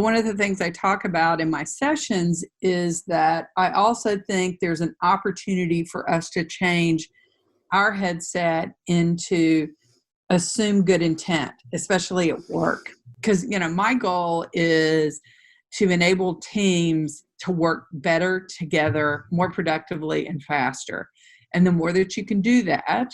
But one of the things I talk about in my sessions is that I also think there's an opportunity for us to change our headset into assume good intent, especially at work. Because, my goal is to enable teams to work better together, more productively and faster. And the more that you can do that,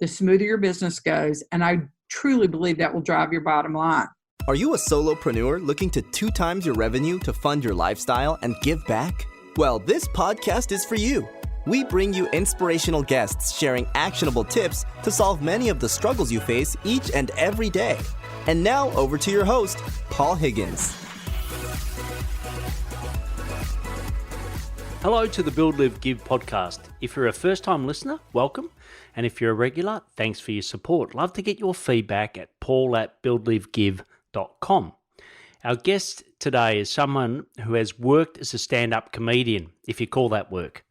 the smoother your business goes. And I truly believe that will drive your bottom line. Are you a solopreneur looking to 2 times your revenue to fund your lifestyle and give back? Well, this podcast is for you. We bring you inspirational guests sharing actionable tips to solve many of the struggles you face each and every day. And now over to your host, Paul Higgins. Hello to the Build, Live, Give podcast. If you're a first-time listener, welcome. And if you're a regular, thanks for your support. Love to get your feedback at paul@buildlivegive.com. Our guest today is someone who has worked as a stand-up comedian, if you call that work.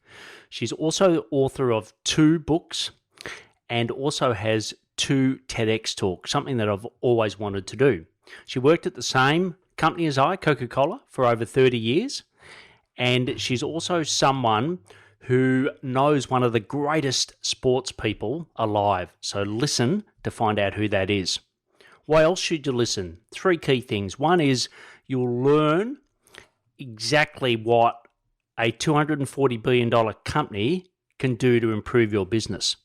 She's also the author of 2 books and also has 2 TEDx talks, something that I've always wanted to do. She worked at the same company as I, Coca-Cola, for over 30 years. And she's also someone who knows one of the greatest sports people alive. So listen to find out who that is. Why else should you listen? 3 key things. One is you'll learn exactly what a $240 billion company can do to improve your business.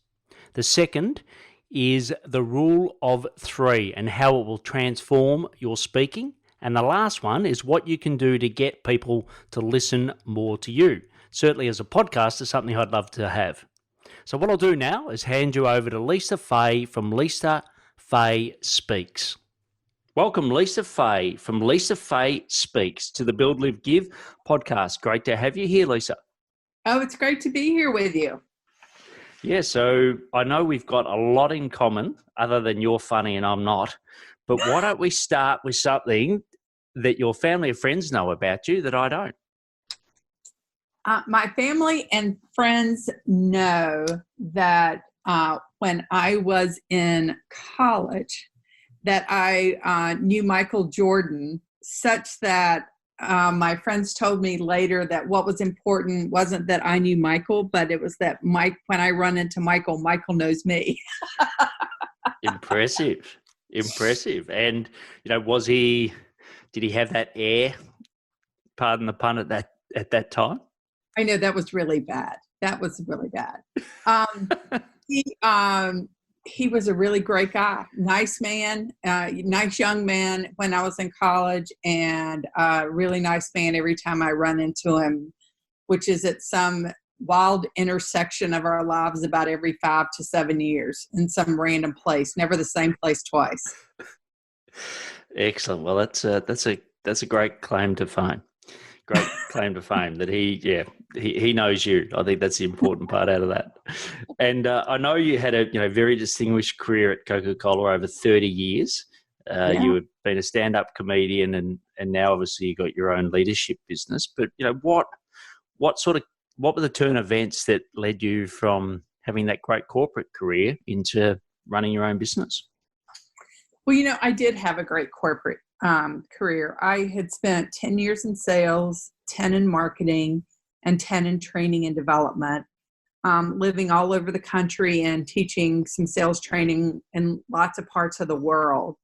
The second is the rule of 3 and how it will transform your speaking. And the last one is what you can do to get people to listen more to you. Certainly as a podcaster, something I'd love to have. So what I'll do now is hand you over to Lisa Fay from Lisa Fay Speaks. Welcome, Lisa Fay from Lisa Fay Speaks to the Build, Live, Give podcast. Great to have you here, Lisa. Oh, it's great to be here with you. Yeah, so I know we've got a lot in common other than you're funny and I'm not. But why don't we start with something that your family or friends know about you that I don't? My family and friends know that when I was in college, that I knew Michael Jordan, such that my friends told me later that what was important wasn't that I knew Michael, but it was that when I run into Michael, Michael knows me. Impressive. And, did he have that air, pardon the pun, at that time? I know that was really bad. He was a really great guy, nice man, nice young man when I was in college, and really nice man every time I run into him, which is at some wild intersection of our lives about every 5 to 7 years in some random place, never the same place twice. Excellent. Well, that's a great claim to fame. Great claim to fame that he knows you. I think that's the important part out of that. And I know you had a very distinguished career at Coca-Cola over 30 years. You had been a stand-up comedian, and now obviously you got your own leadership business. But what were the turn events that led you from having that great corporate career into running your own business? Well, I did have a great corporate career. I had spent 10 years in sales, 10 in marketing, and 10 in training and development, living all over the country and teaching some sales training in lots of parts of the world.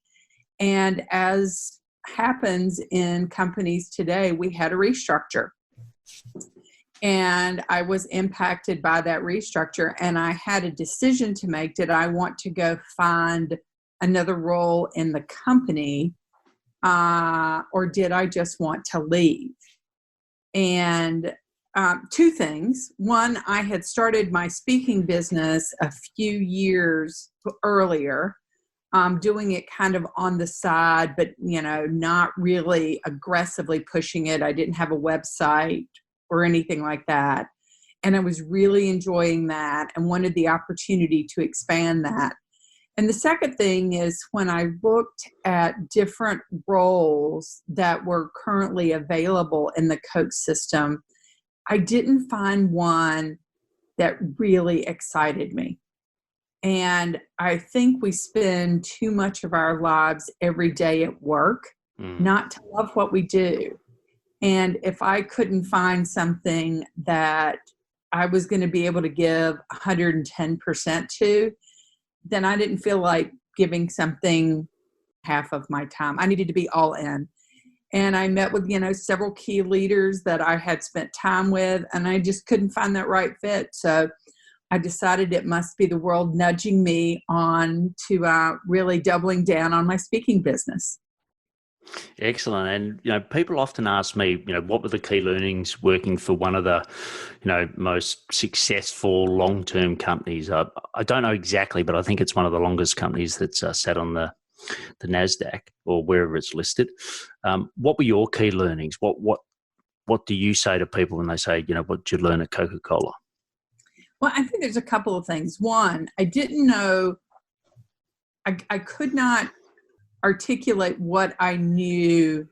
And as happens in companies today, we had a restructure. And I was impacted by that restructure, and I had a decision to make. Did I want to go find another role in the company, or did I just want to leave? And 2 things. One, I had started my speaking business a few years earlier, doing it kind of on the side, but, not really aggressively pushing it. I didn't have a website or anything like that. And I was really enjoying that and wanted the opportunity to expand that. And the second thing is when I looked at different roles that were currently available in the coach system, I didn't find one that really excited me. And I think we spend too much of our lives every day at work not to love what we do. And if I couldn't find something that I was going to be able to give 110% to, then I didn't feel like giving something half of my time. I needed to be all in. And I met with, several key leaders that I had spent time with, and I just couldn't find that right fit. So I decided it must be the world nudging me on to really doubling down on my speaking business. Excellent. And, people often ask me, what were the key learnings working for one of the, most successful long-term companies? I don't know exactly, but I think it's one of the longest companies that's sat on the NASDAQ or wherever it's listed. What were your key learnings? What do you say to people when they say, what did you learn at Coca-Cola? Well, I think there's a couple of things. One, I didn't know, I could not articulate what I knew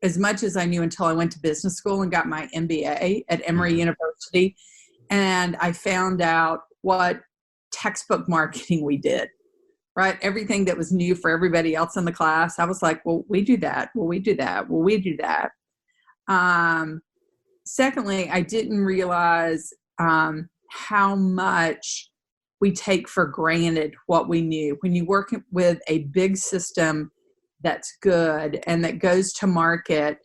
as much as I knew until I went to business school and got my MBA at Emory University. And I found out what textbook marketing we did, right? Everything that was new for everybody else in the class. I was like, well, we do that. Well, we do that. Well, we do that. Secondly, I didn't realize how much we take for granted what we knew. When you work with a big system that's good and that goes to market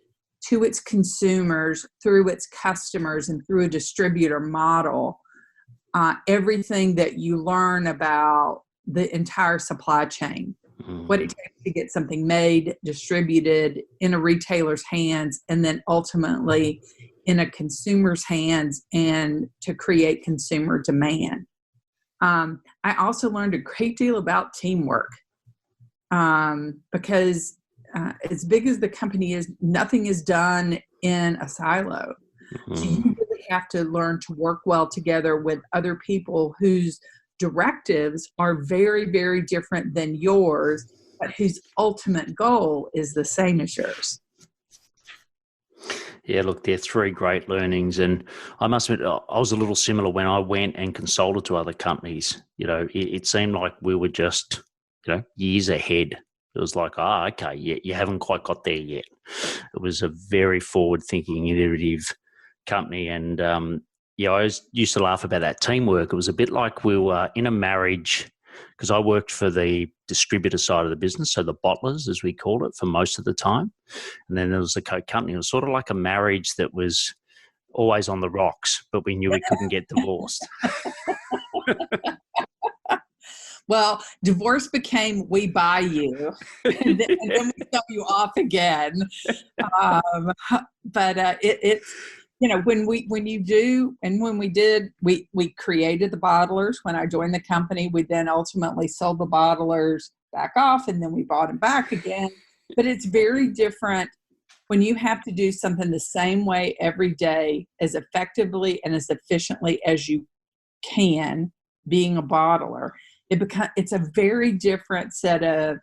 to its consumers through its customers and through a distributor model, everything that you learn about the entire supply chain, what it takes to get something made, distributed in a retailer's hands, and then ultimately in a consumer's hands and to create consumer demand. I also learned a great deal about teamwork because as big as the company is, nothing is done in a silo. So you really have to learn to work well together with other people whose directives are very, very different than yours, but whose ultimate goal is the same as yours. Yeah, look, they're three great learnings. And I must admit, I was a little similar when I went and consulted to other companies. It seemed like we were just, years ahead. It was like, okay, you haven't quite got there yet. It was a very forward-thinking, innovative company. And, I used to laugh about that teamwork. It was a bit like we were in a marriage, because I worked for the distributor side of the business, so the bottlers, as we called it, for most of the time. And then there was the Coke company. It was sort of like a marriage that was always on the rocks, but we knew we couldn't get divorced. Well, divorce became we buy you, and then we sell you off again. But it's when we did, we created the bottlers. When I joined the company, we then ultimately sold the bottlers back off, and then we bought them back again. But it's very different when you have to do something the same way every day, as effectively and as efficiently as you can, being a bottler. It's a very different set of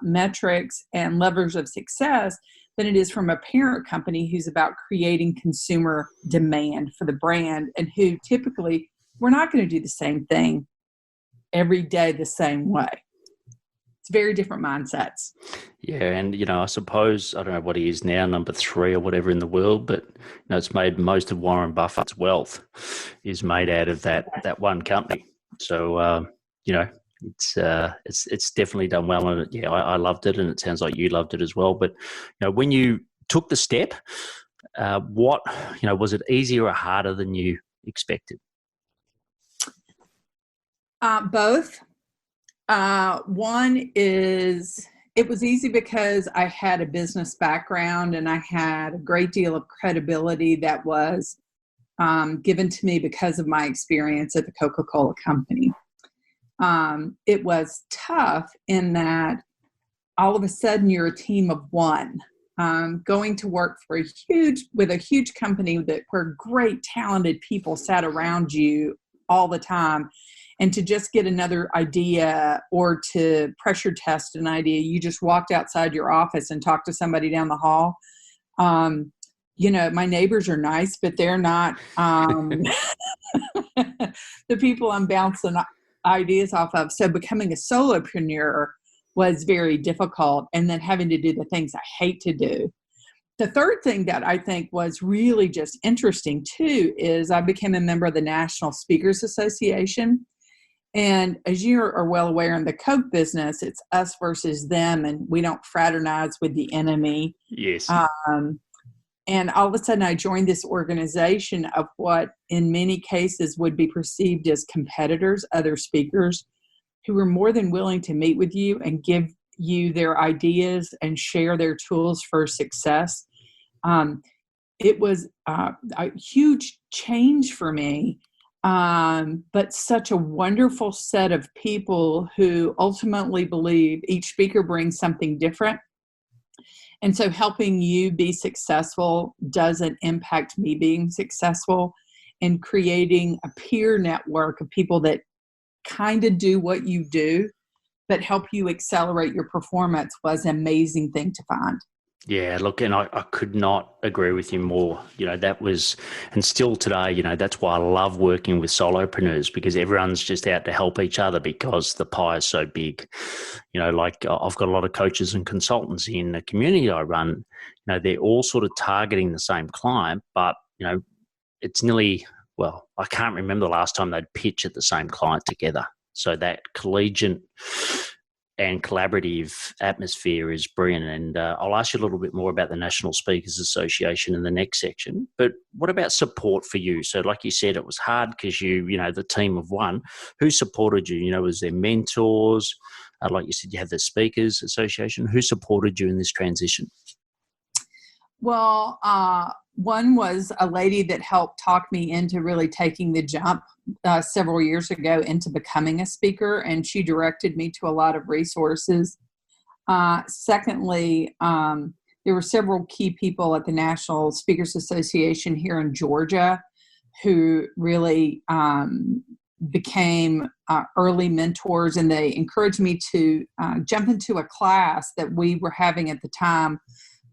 metrics and levers of success than it is from a parent company who's about creating consumer demand for the brand, and who typically, we're not going to do the same thing every day the same way. It's very different mindsets. Yeah, and I suppose, I don't know what he is now, number 3 or whatever in the world, but it's made most of Warren Buffett's wealth is made out of that one company. So it's definitely done well, and I loved it, and it sounds like you loved it as well. But when you took the step, what was it easier or harder than you expected? Both. One is, it was easy because I had a business background and I had a great deal of credibility that was given to me because of my experience at the Coca-Cola company. It was tough in that all of a sudden you're a team of one, going to work for with a huge company where great talented people sat around you all the time. And to just get another idea or to pressure test an idea, you just walked outside your office and talked to somebody down the hall. My neighbors are nice, but they're not the people I'm bouncing ideas off of. So becoming a solopreneur was very difficult, and then having to do the things I hate to do. The third thing that I think was really just interesting too is I became a member of the National Speakers Association. And as you are well aware, in the Coke business, it's us versus them, and we don't fraternize with the enemy. Yes. And all of a sudden I joined this organization of what in many cases would be perceived as competitors, other speakers, who were more than willing to meet with you and give you their ideas and share their tools for success. It was a huge change for me, but such a wonderful set of people who ultimately believe each speaker brings something different. And so helping you be successful doesn't impact me being successful, and creating a peer network of people that kind of do what you do, but help you accelerate your performance was an amazing thing to find. Yeah, look, and I could not agree with you more. That was, and still today, that's why I love working with solopreneurs, because everyone's just out to help each other because the pie is so big. Like I've got a lot of coaches and consultants in the community I run. They're all sort of targeting the same client, but, it's nearly, well, I can't remember the last time they'd pitch at the same client together. So that collegiate and collaborative atmosphere is brilliant. And I'll ask you a little bit more about the National Speakers Association in the next section. But what about support for you? So like you said, it was hard because the team of one. Who supported you? Was there mentors? Like you said, you have the Speakers Association. Who supported you in this transition? Well, one was a lady that helped talk me into really taking the jump several years ago into becoming a speaker, and she directed me to a lot of resources. Secondly, there were several key people at the National Speakers Association here in Georgia who really became early mentors, and they encouraged me to jump into a class that we were having at the time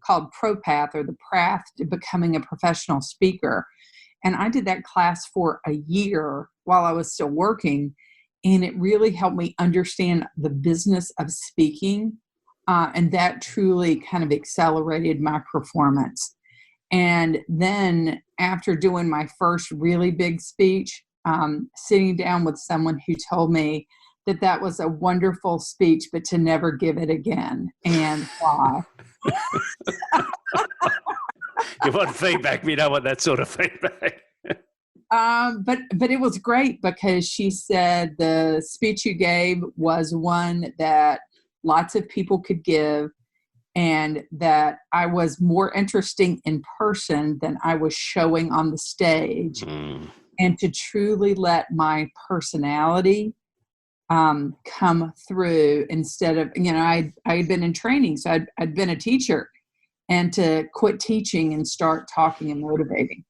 called ProPath, or the Path to Becoming a Professional Speaker. And I did that class for a year while I was still working, and it really helped me understand the business of speaking, and that truly kind of accelerated my performance. And then after doing my first really big speech, sitting down with someone who told me that was a wonderful speech, but to never give it again, and why. You want feedback? We don't want that sort of feedback. But it was great because she said the speech you gave was one that lots of people could give, and that I was more interesting in person than I was showing on the stage, and to truly let my personality come through instead of, I had been in training, so I'd been a teacher, and to quit teaching and start talking and motivating.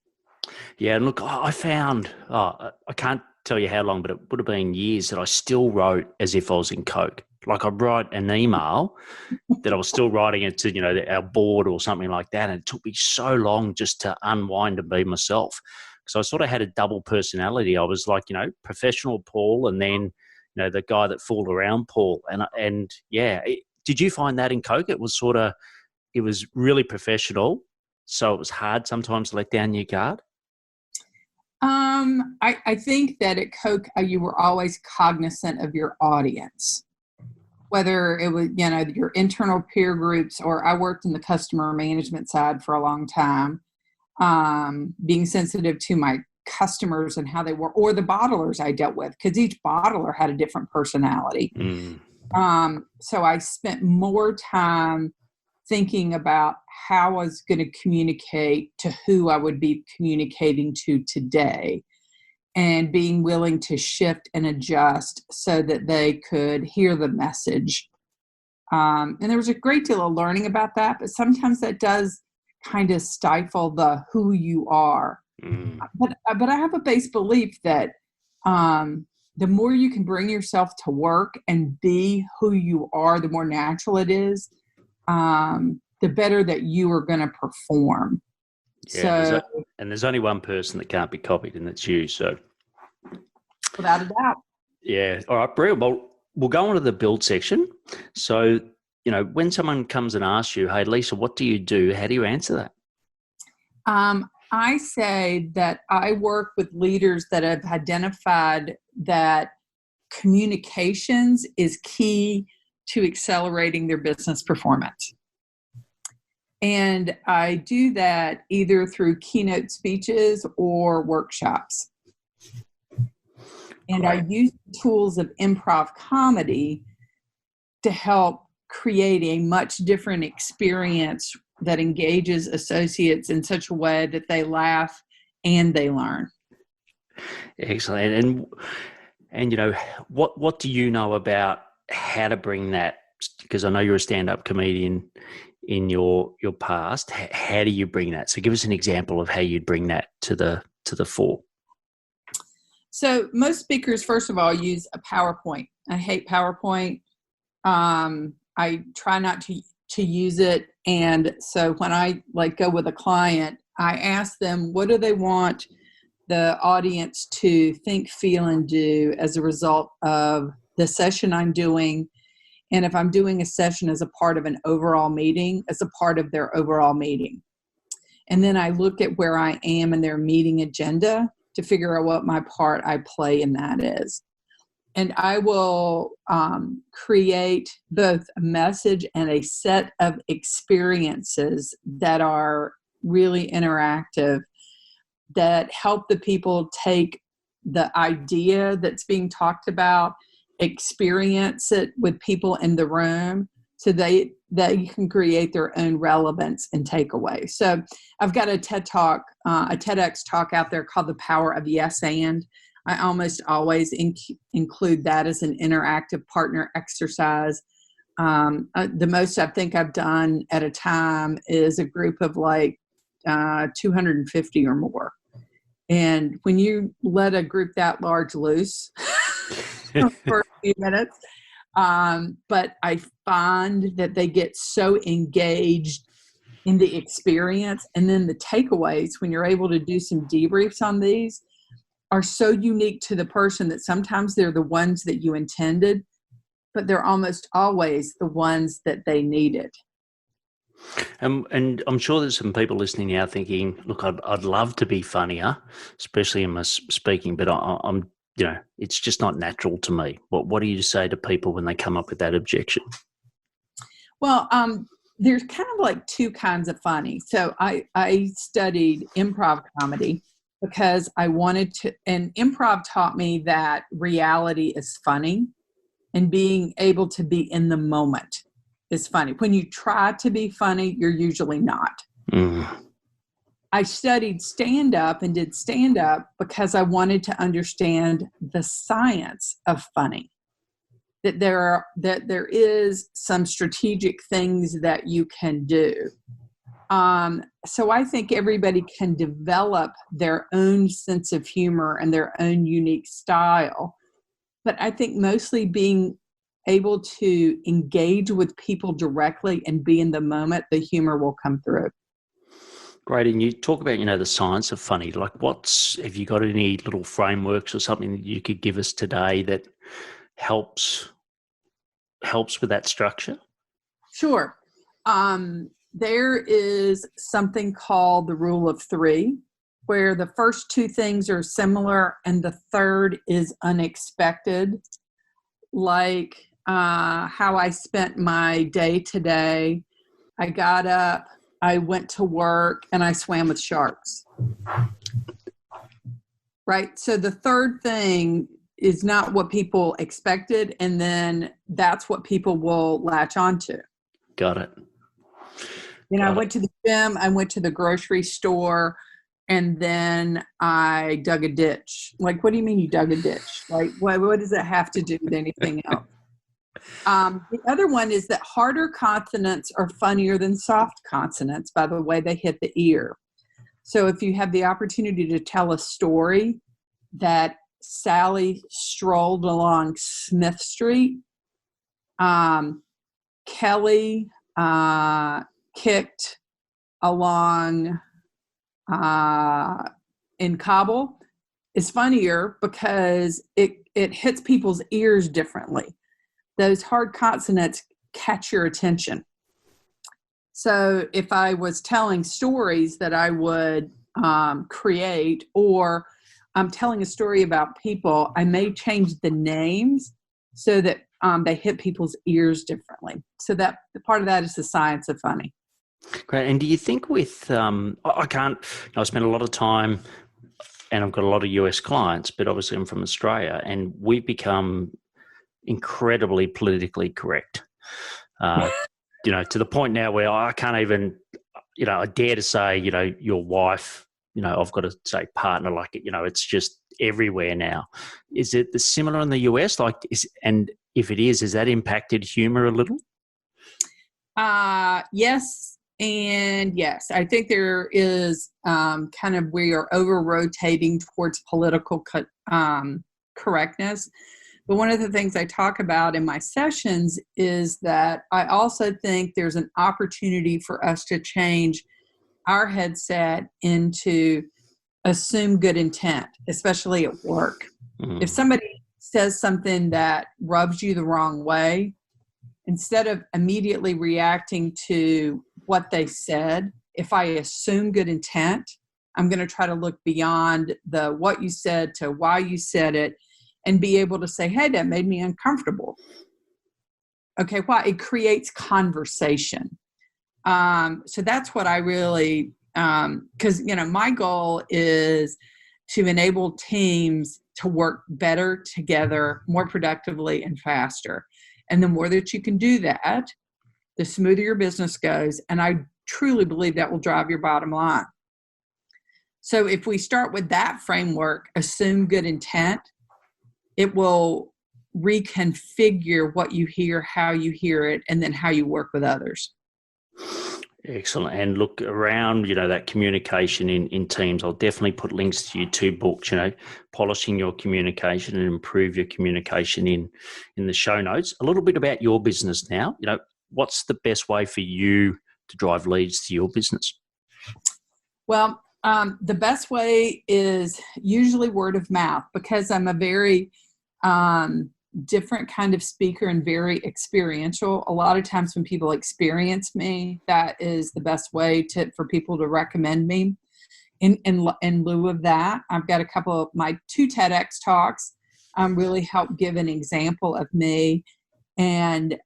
Yeah, and look, I found, I can't tell you how long, but it would have been years that I still wrote as if I was in Coke. Like I'd write an email that I was still writing it to, our board or something like that. And it took me so long just to unwind and be myself. So I sort of had a double personality. I was like, professional Paul, and then, the guy that fooled around Paul. And yeah, did you find that in Coke? It was it was really professional. So it was hard sometimes to let down your guard. I think that at Coke, you were always cognizant of your audience, whether it was, your internal peer groups, or I worked in the customer management side for a long time, being sensitive to my customers and how they were, or the bottlers I dealt with, because each bottler had a different personality. So I spent more time thinking about how I was going to communicate to who I would be communicating to today, and being willing to shift and adjust so that they could hear the message. And there was a great deal of learning about that, but sometimes that does kind of stifle the who you are. But I have a base belief that the more you can bring yourself to work and be who you are, the more natural it is, the better that you are going to perform. Yeah, there's only one person that can't be copied, and that's you. So, without a doubt. Yeah. All right, brilliant. Well, we'll go on to the build section. So, when someone comes and asks you, hey, Lisa, what do you do? How do you answer that? I say that I work with leaders that have identified that communications is key to accelerating their business performance. And I do that either through keynote speeches or workshops. And I use tools of improv comedy to help create a much different experience that engages associates in such a way that they laugh and they learn. Excellent. And what do you know about how to bring that? Because I know you're a stand-up comedian in your past. How do you bring that? So give us an example of how you'd bring that to the fore. So most speakers, first of all, use a PowerPoint. I hate PowerPoint. I try not to use it. And so when I go with a client, I ask them, what do they want the audience to think, feel, and do as a result of the session I'm doing? And if I'm doing a session as a part of an overall meeting, as a part of their overall meeting. And then I look at where I am in their meeting agenda to figure out what my part I play in that is. And I will create both a message and a set of experiences that are really interactive, that help the people take the idea that's being talked about, experience it with people in the room, so they can create their own relevance and takeaway. So I've got a TED Talk, a TEDx talk out there called The Power of Yes And. I almost always include that as an interactive partner exercise. The most I think I've done at a time is a group of 250 or more. And when you let a group that large loose for a few minutes, but I find that they get so engaged in the experience, and then the takeaways, when you're able to do some debriefs on these, are so unique to the person that sometimes they're the ones that you intended, but they're almost always the ones that they needed. And I'm sure there's some people listening now thinking, look, I'd love to be funnier, especially in my speaking, but I'm it's just not natural to me. What do you say to people when they come up with that objection? Well, there's kind of two kinds of funny. So I studied improv comedy because I wanted to, and improv taught me that reality is funny and being able to be in the moment is funny. When you try to be funny, you're usually not. I studied stand-up and did stand-up because I wanted to understand the science of funny. That there is some strategic things that you can do. So I think everybody can develop their own sense of humor and their own unique style. But I think mostly being able to engage with people directly and be in the moment, the humor will come through. Great. And you talk about, the science of funny. Have you got any little frameworks or something that you could give us today that helps with that structure? Sure. There is something called the rule of three, where the first two things are similar and the third is unexpected. Like how I spent my day today. I got up, I went to work, and I swam with sharks. Right? So the third thing is not what people expected, and then that's what people will latch onto. Got it. I went to the gym, I went to the grocery store, and then I dug a ditch. What do you mean you dug a ditch? What does that have to do with anything else? The other one is that harder consonants are funnier than soft consonants by the way they hit the ear. So if you have the opportunity to tell a story that Sally strolled along Smith Street, Kelly kicked along in Kabul, is funnier because it hits people's ears differently. those hard consonants catch your attention. So if I was telling stories that I would create, or I'm telling a story about people, I may change the names so that they hit people's ears differently. So that part of that is the science of funny. Great. And do you think with, I spend a lot of time, and I've got a lot of US clients, but obviously I'm from Australia, and we've become incredibly politically correct. To the point now where I can't even, I dare to say, your wife, I've got to say partner, like, it's just everywhere now. Is it similar in the US? And if it is, has that impacted humor a little? Yes and yes. I think there is we are over rotating towards political correctness. But one of the things I talk about in my sessions is that I also think there's an opportunity for us to change our headset into assume good intent, especially at work. Mm-hmm. If somebody says something that rubs you the wrong way, instead of immediately reacting to what they said, if I assume good intent, I'm going to try to look beyond the what you said to why you said it, and be able to say, hey, that made me uncomfortable. Okay, why? It creates conversation. So that's what I really, because, my goal is to enable teams to work better together, more productively and faster. And the more that you can do that, the smoother your business goes. And I truly believe that will drive your bottom line. So if we start with that framework, assume good intent, it will reconfigure what you hear, how you hear it, and then how you work with others. Excellent. And look around, that communication in teams. I'll definitely put links to your 2 books, polishing your communication and improve your communication in the show notes. A little bit about your business now. What's the best way for you to drive leads to your business? Well, the best way is usually word of mouth, because I'm a very different kind of speaker and very experiential. A lot of times when people experience me, that is the best way for people to recommend me. In lieu of that, I've got a couple of my 2 TEDx talks really help give an example of me. And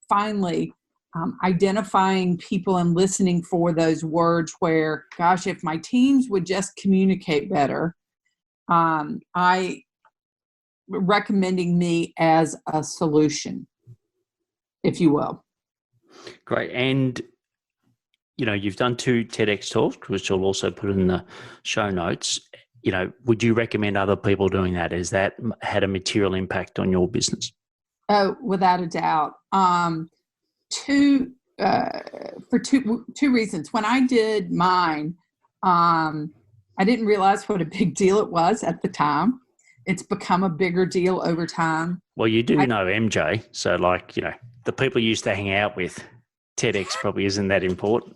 finally, identifying people and listening for those words where, gosh, if my teams would just communicate better, recommending me as a solution, if you will. Great. And, you've done 2 TEDx talks, which I'll also put in the show notes. Would you recommend other people doing that? Has that had a material impact on your business? Oh, without a doubt. For two reasons. When I did mine, I didn't realize what a big deal it was at the time. It's become a bigger deal over time. Well, you do know MJ, so the people you used to hang out with, TEDx probably isn't that important.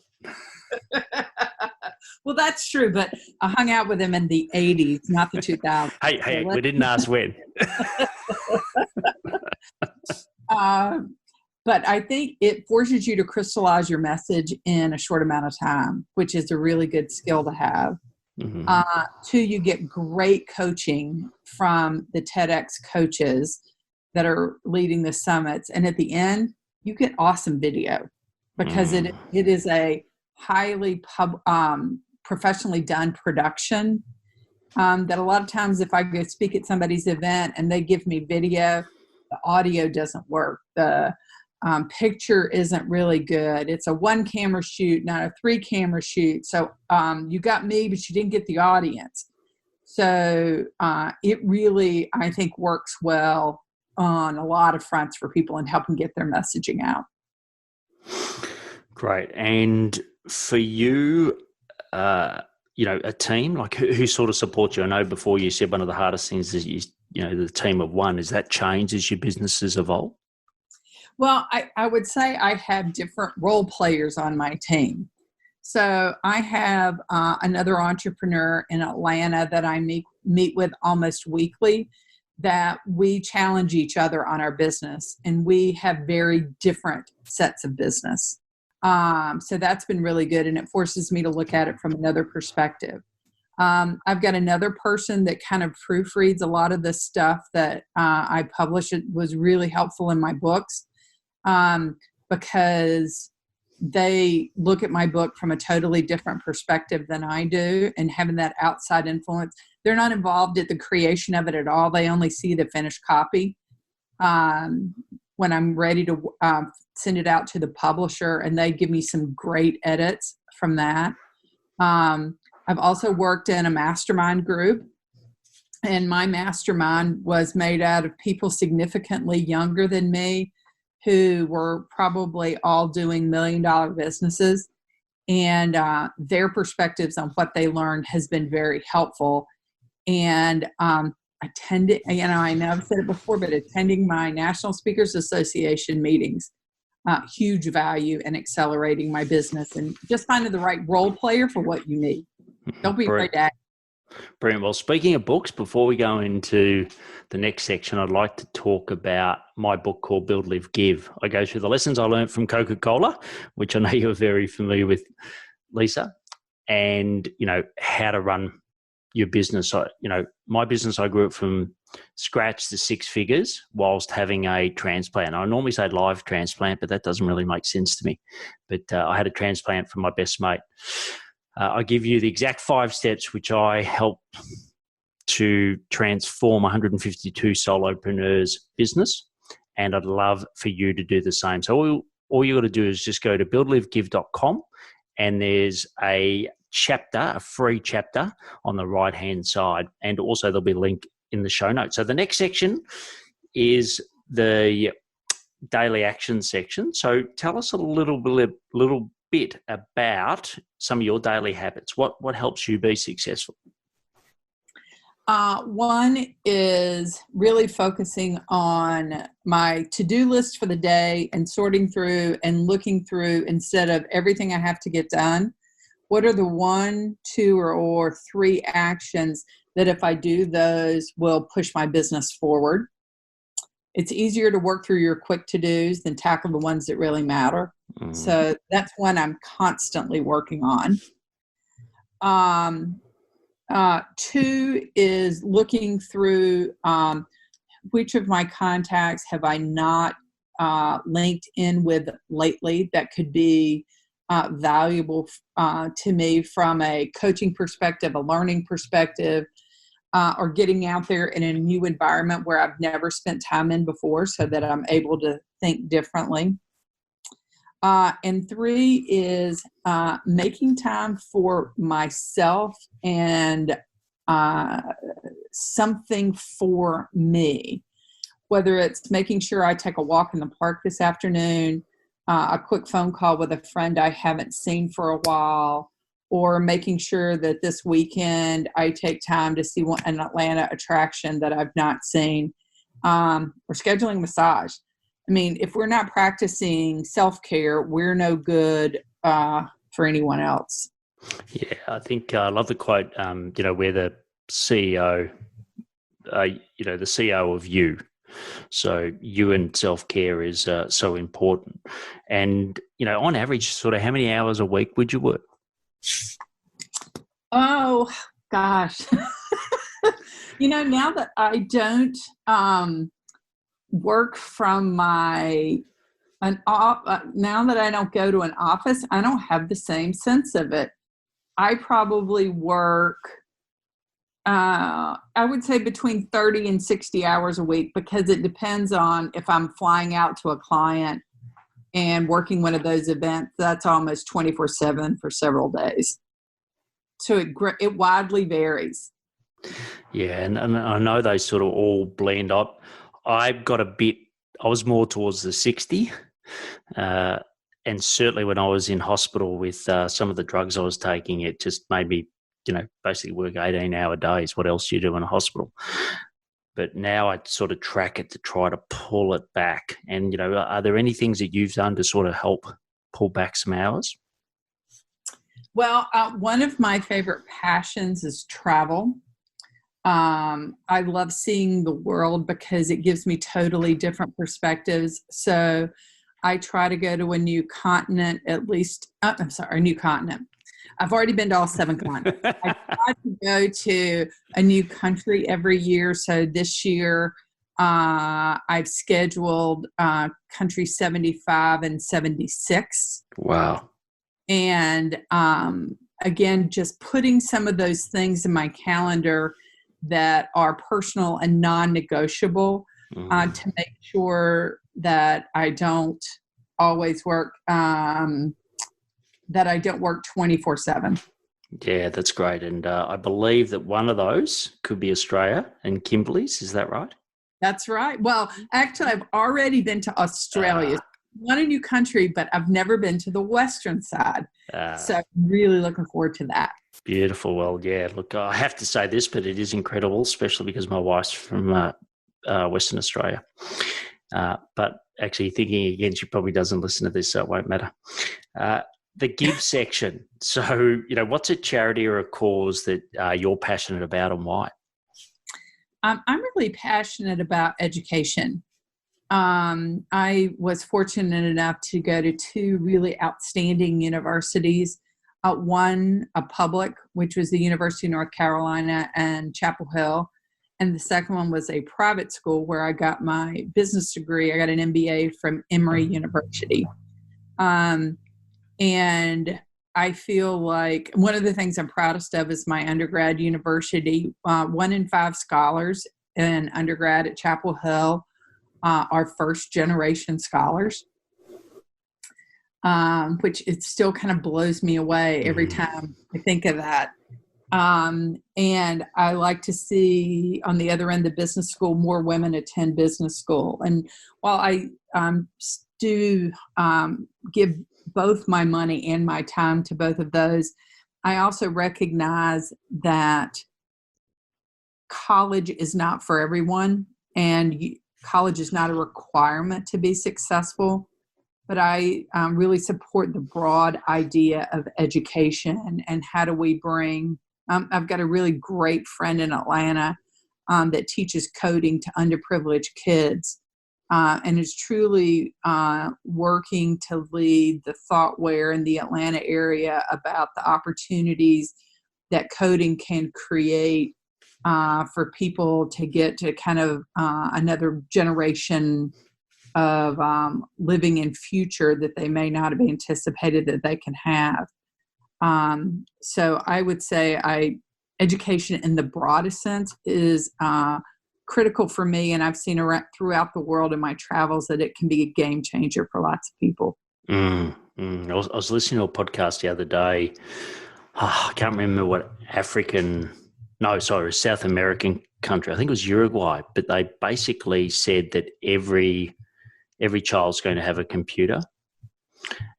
Well, that's true, but I hung out with him in the 80s, not the 2000s. Hey, we didn't ask when. But I think it forces you to crystallize your message in a short amount of time, which is a really good skill to have. Mm-hmm. 2, you get great coaching from the TEDx coaches that are leading the summits. And at the end, you get awesome video, because it is a highly professionally done production that a lot of times if I go speak at somebody's event and they give me video, the audio doesn't work. The picture isn't really good. It's a 1 camera shoot, not a 3 camera shoot. So you got me, but you didn't get the audience. So it really, I think, works well on a lot of fronts for people and helping get their messaging out. Great. And for you, a team, like who sort of supports you? I know before you said one of the hardest things is the team of 1. Has that changed as your businesses evolve? Well, I would say I have different role players on my team. So I have another entrepreneur in Atlanta that I meet with almost weekly that we challenge each other on our business, and we have very different sets of business. So that's been really good, and it forces me to look at it from another perspective. I've got another person that kind of proofreads a lot of the stuff that I publish. It was really helpful in my books because they look at my book from a totally different perspective than I do, and having that outside influence. They're not involved at the creation of it at all. They only see the finished copy when I'm ready to send it out to the publisher, and they give me some great edits from that. I've also worked in a mastermind group, and my mastermind was made out of people significantly younger than me who were probably all doing $1 million businesses, and their perspectives on what they learned has been very helpful. And attending, I know I've said it before, but attending my National Speakers Association meetings, huge value in accelerating my business, and just finding the right role player for what you need. Don't be afraid to ask. Brilliant. Well, speaking of books, before we go into the next section, I'd like to talk about my book called Build, Live, Give. I go through the lessons I learned from Coca-Cola, which I know you're very familiar with, Lisa, and, how to run your business. My business, I grew up from scratch to six figures whilst having a transplant. I normally say live transplant, but that doesn't really make sense to me. But I had a transplant from my best mate. I give you the exact 5 steps which I help to transform 152 solopreneurs' business, and I'd love for you to do the same. So all you got to do is just go to buildlivegive.com, and there's a free chapter on the right-hand side, and also there'll be a link in the show notes. So the next section is the daily action section. So tell us a little bit about some of your daily habits. What helps you be successful? One is really focusing on my to-do list for the day and sorting through and looking through, instead of everything I have to get done, what are the 1, 2, or 3 actions that if I do those will push my business forward. It's easier to work through your quick to-dos than tackle the ones that really matter. So that's one I'm constantly working on. 2 is looking through which of my contacts have I not linked in with lately that could be valuable to me from a coaching perspective, a learning perspective, or getting out there in a new environment where I've never spent time in before, so that I'm able to think differently. And 3 is making time for myself and something for me, whether it's making sure I take a walk in the park this afternoon, a quick phone call with a friend I haven't seen for a while, or making sure that this weekend I take time to see an Atlanta attraction that I've not seen, or scheduling massage. I mean, if we're not practicing self-care, we're no good for anyone else. Yeah, I think I love the quote, we're the CEO, the CEO of you. So you and self-care is so important. And, on average, sort of how many hours a week would you work? Oh, gosh. Now that I don't work from now that I don't go to an office, I don't have the same sense of it. I probably work, I would say between 30 and 60 hours a week, because it depends on if I'm flying out to a client and working one of those events. That's almost 24/7 for several days. So it widely varies. Yeah, and I know they sort of all blend up. I was more towards the 60. And certainly when I was in hospital with some of the drugs I was taking, it just made me, basically work 18-hour days. What else do you do in a hospital? But now I sort of track it to try to pull it back. And, are there any things that you've done to sort of help pull back some hours? Well, one of my favorite passions is travel. I love seeing the world because it gives me totally different perspectives. So I try to go to a new continent at least. A new continent. I've already been to all 7 continents. I try to go to a new country every year. So this year, I've scheduled country 75 and 76. Wow. And again, just putting some of those things in my calendar that are personal and non-negotiable to make sure that I don't always work, that I don't work 24/7. Yeah, that's great. And I believe that one of those could be Australia and Kimberley's. Is that right? That's right. Well, actually, I've already been to Australia. Not a new country, but I've never been to the Western side. So I'm really looking forward to that. Beautiful. Well, yeah, look, I have to say this, but it is incredible, especially because my wife's from Western Australia. But actually thinking again, she probably doesn't listen to this, so it won't matter. The give section. So, what's a charity or a cause that you're passionate about and why? I'm really passionate about education. I was fortunate enough to go to 2 really outstanding universities. One, a public, which was the University of North Carolina and Chapel Hill. And the second one was a private school where I got my business degree. I got an MBA from Emory University. And I feel like one of the things I'm proudest of is my undergrad university. 1 in 5 scholars in undergrad at Chapel Hill are first-generation scholars, which it still kind of blows me away every time I think of that. And I like to see on the other end of business school, more women attend business school. And while I do give both my money and my time to both of those, I also recognize that college is not for everyone, and college is not a requirement to be successful. But I really support the broad idea of education and how do we bring I've got a really great friend in Atlanta that teaches coding to underprivileged kids and is truly working to lead the thoughtware in the Atlanta area about the opportunities that coding can create for people to get to kind of another generation of living in future that they may not have anticipated that they can have. So I would say education in the broadest sense is critical for me, and I've seen throughout the world in my travels that it can be a game changer for lots of people. I was listening to a podcast the other day. I can't remember what South American country. I think it was Uruguay, but they basically said that every child's going to have a computer,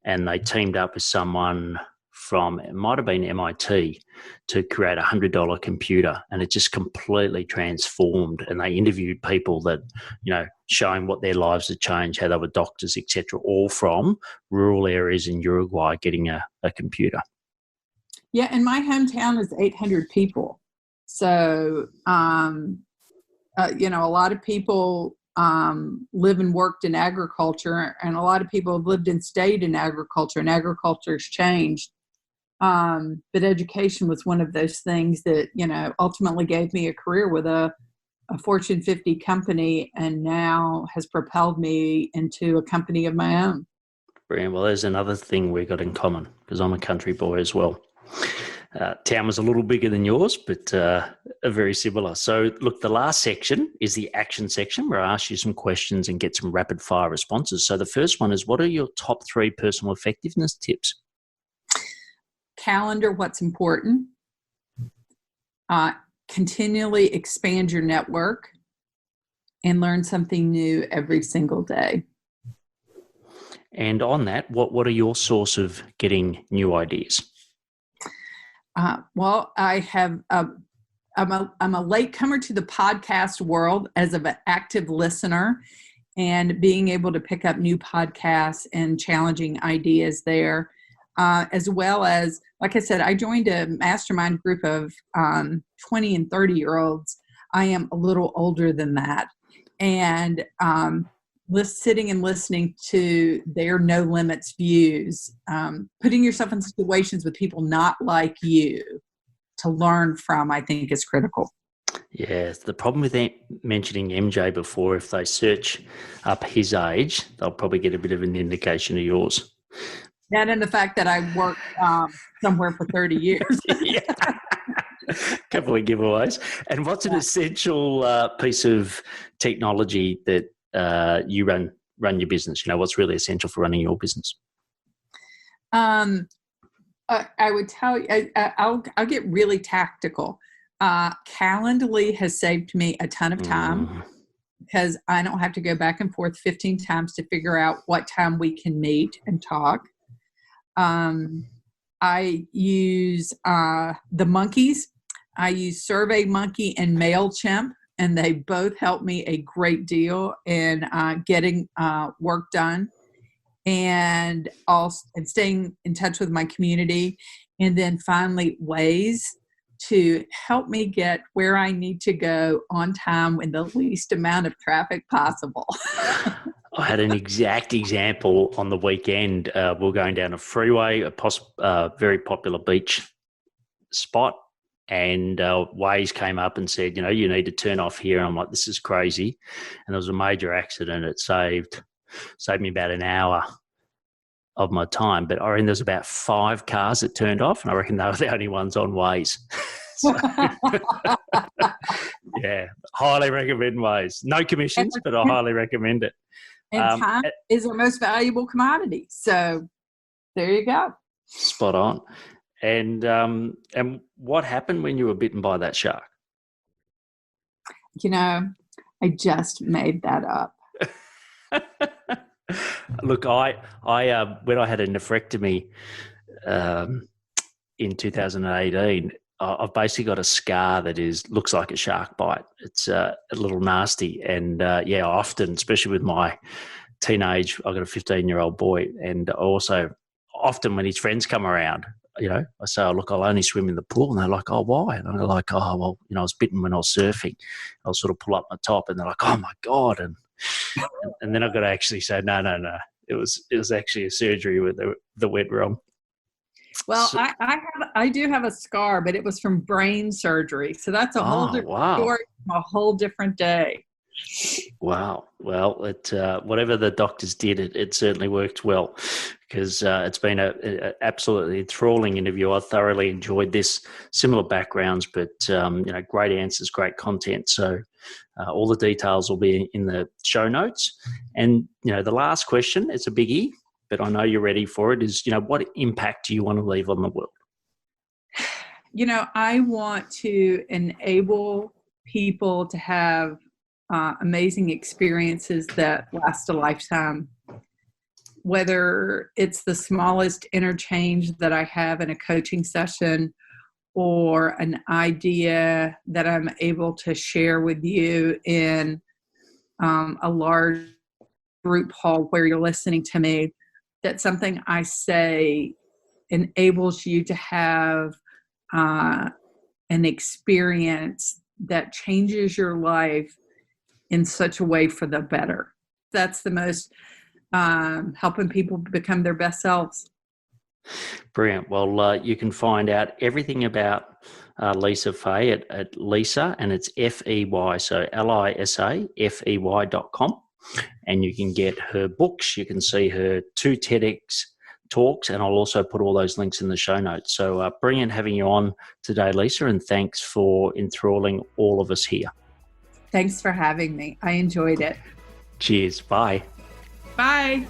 and they teamed up with someone from, it might have been MIT, to create $100 computer, and it just completely transformed. And they interviewed people that, showing what their lives had changed, how they were doctors, etc., all from rural areas in Uruguay getting a computer. Yeah, and my hometown is 800 people. So, a lot of people live and worked in agriculture, and a lot of people have lived and stayed in agriculture, and agriculture has changed. But education was one of those things that, ultimately gave me a career with a Fortune 50 company, and now has propelled me into a company of my own. Brilliant. Well, there's another thing we got in common, because I'm a country boy as well. Town was a little bigger than yours, but very similar. So look, the last section is the action section, where I ask you some questions and get some rapid fire responses. So the first one is, what are your top 3 personal effectiveness tips? Calendar what's important. Continually expand your network, and learn something new every single day. And on that, what are your source of getting new ideas? Well, I have. I'm a latecomer to the podcast world as an active listener, and being able to pick up new podcasts and challenging ideas there, as well as like I said, I joined a mastermind group of 20 and 30-year-olds. I am a little older than that. And sitting and listening to their no limits views, putting yourself in situations with people not like you to learn from, I think is critical. Yes, the problem with mentioning MJ before, if they search up his age, they'll probably get a bit of an indication of yours. That and the fact that I worked somewhere for 30 years. Yeah. Couple of giveaways. And what's an essential piece of technology that you run your business? What's really essential for running your business? I would tell you, I'll get really tactical. Calendly has saved me a ton of time because I don't have to go back and forth 15 times to figure out what time we can meet and talk. I use the monkeys. I use SurveyMonkey and MailChimp, and they both help me a great deal in getting work done and staying in touch with my community. And then finally, Waze to help me get where I need to go on time in the least amount of traffic possible. I had an exact example on the weekend. We're going down a freeway, a very popular beach spot, and Waze came up and said, you need to turn off here. And I'm like, this is crazy. And there was a major accident. It saved me about an hour of my time. But I reckon there's about 5 cars that turned off, and I reckon they were the only ones on Waze. So, yeah, highly recommend Waze. No commissions, but I highly recommend it. And time is our most valuable commodity. So there you go. Spot on. And what happened when you were bitten by that shark? I just made that up. Look, I when I had a nephrectomy in 2018, I've basically got a scar that looks like a shark bite. It's a little nasty, and often, especially with my teenage, I've got a 15-year-old boy, and also often when his friends come around, I say, oh, look, I'll only swim in the pool, and they're like, oh, why? And I'm like, oh, well, I was bitten when I was surfing. I'll sort of pull up my top, and they're like, oh my God, and then I've got to actually say, no, it was actually a surgery that went wrong. Well, so, I do have a scar, but it was from brain surgery. So that's a whole different story, a whole different day. Wow. Well, whatever the doctors did, it certainly worked well, because it's been a absolutely enthralling interview. I thoroughly enjoyed this. Similar backgrounds, but great answers, great content. So all the details will be in the show notes. And the last question, it's a biggie, but I know you're ready for it, is, what impact do you want to leave on the world? I want to enable people to have amazing experiences that last a lifetime. Whether it's the smallest interchange that I have in a coaching session, or an idea that I'm able to share with you in a large group hall where you're listening to me, that something I say enables you to have an experience that changes your life in such a way for the better. That's the most helping people become their best selves. Brilliant. Well, you can find out everything about Lisa Fey at Lisa, and it's FEY, so LISA, FEY.com. And you can get her books. You can see her 2 TEDx talks, and I'll also put all those links in the show notes. So brilliant having you on today, Lisa, and thanks for enthralling all of us here. Thanks for having me. I enjoyed it. Cheers. Bye. Bye.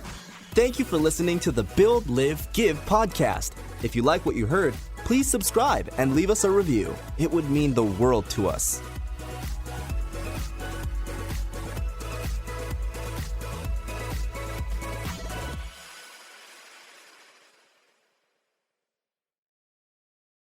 Thank you for listening to the Build, Live, Give podcast. If you like what you heard, please subscribe and leave us a review. It would mean the world to us.